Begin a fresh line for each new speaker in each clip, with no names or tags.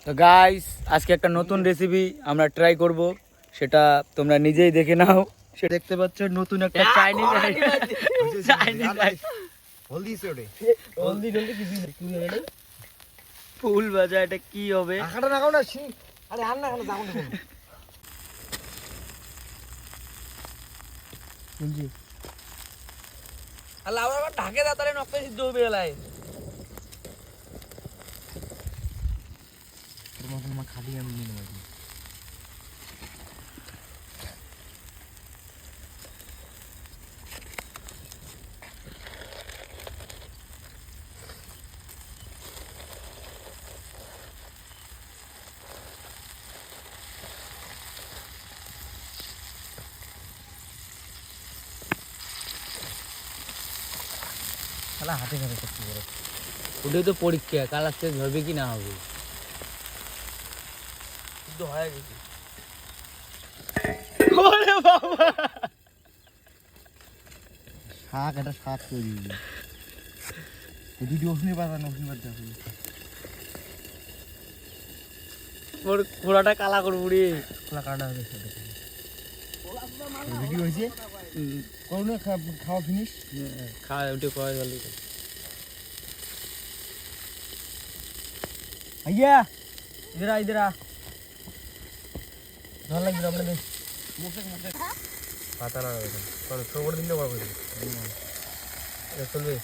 তো গাইস আজকে একটা নতুন রেসিপি আমরা ট্রাই করব, সেটা তোমরা নিজেই দেখে নাও। সেটা দেখতে পাচ্ছ নতুন একটা চাইনিজ ফুল ভাজা। এটা কি হবে? ঢাকে দাও তাহলে নকটা সিদ্ধ হবে। এলাই খালি আমি নিয়ে নেব। হাতে ধরে করতে পারো। ওটাই তো পরীক্ষা, কাল আসতে ধরবে কি না হবে। হয়ে গেছে। শাক, এটা শাক তৈরি দুটি ওষুধ পাবেন। পোড়াটা কালা করবো রে। খোলা কাটা হয়েছে ভিডিও হয়েছে। কোনো খাওয়া ফিনিশ খাওয়া উঠে খাওয়া গেল। আইয়া ইধর ইধর ধর লাগবে আপনাদের মুখে মুখে পাতা না রাখবেন। কোন সবর দিলে বড় করে এটা চলবে।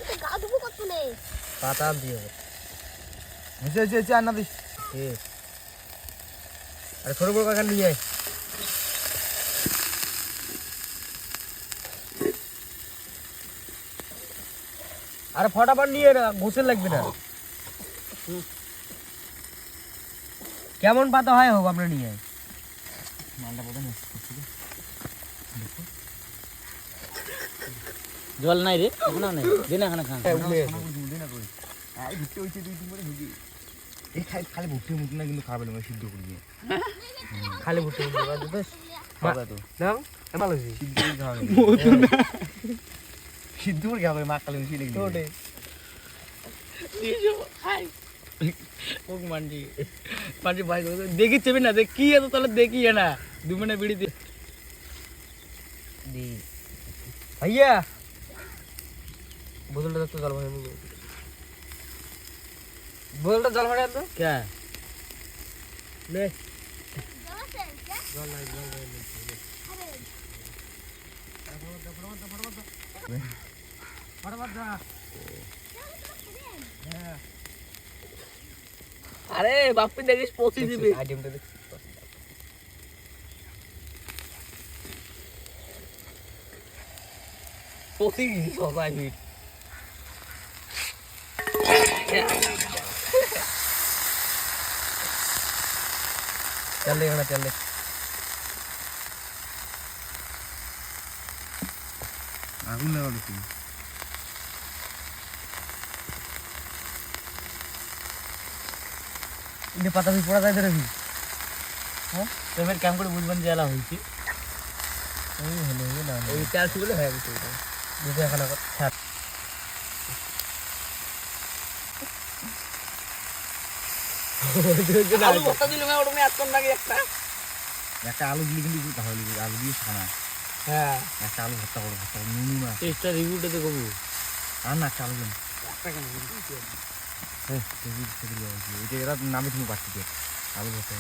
এটা গা ধুবো কত নেই পাতা দিয়ে আর না দিস। ঠিক আরে ছোট বড় কাকা নিয়ে আয়। আরে ফটাফট নিয়ে না, গোসল লাগবে না। কেমন পাতা হয় হোক আমরা নিয়ে আয়। মালটা পড়ে জল নাই রে, না নাই দিনা খানা খান খালি ভুট্টি মুখ না, কিন্তু খাবে না সিদ্ধ করে দিয়ে খালি ভুট্টি সিদ্ধ করে খাবে মা কালী মিশিয়ে দেখি চেপে না দেখি এত তাহলে দেখি না 2 মিনিট বিড়ি দিয়ে ভাইয়া বোতলটা তো জল ভরে বোতলটা জল ভরে আনতো কে নে জল নাই জল আরে বাপ্পি দেখিস পচি দিবে। আইটেমটা দেখ পচি সবাই হিট चल ले चल ले आगुन लगा दो इने पता भी पड़ा जाए रही। हां तो फिर कैम করে বুঝবেন যে এলা হইছে। এই হলো না এই তেল ছিল হয়ে গেছে। এটা বুঝে এখন ছাড় আলু ভর্তা দিলে না ওটা এত লাগে একটা আলু দিলে কিন্তু ভালো লাগে। আলু দিয়ে ছানা হ্যাঁ একটা আলু ভর্তা করব ভর্তা নুনু না টেস্টটা রিভিউটা দেখো আর না চালু দিন একটা কেন হ্যাঁ রিভিউ থেকে দিও এই এরা নামে তুমি পাচ্ছি দিয়ে আলু ভর্তা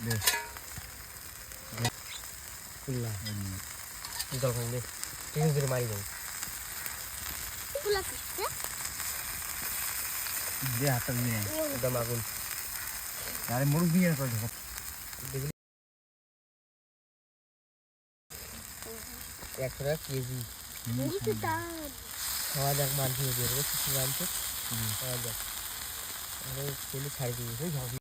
দে কুল্লা জল খাই দে ঠিক আছে মারি দাও কুল্লা কিসে দে হাতটা নিয়ে একদম আগুন আরে মুরগ দিয়ে কর ধর দেখলি 100 টাকা কেজি খাওয়া যাক মাছ দিয়ে বের করে কিছু জানতে খাওয়া যাক আরে ছেলে ছাড়ি দিয়ে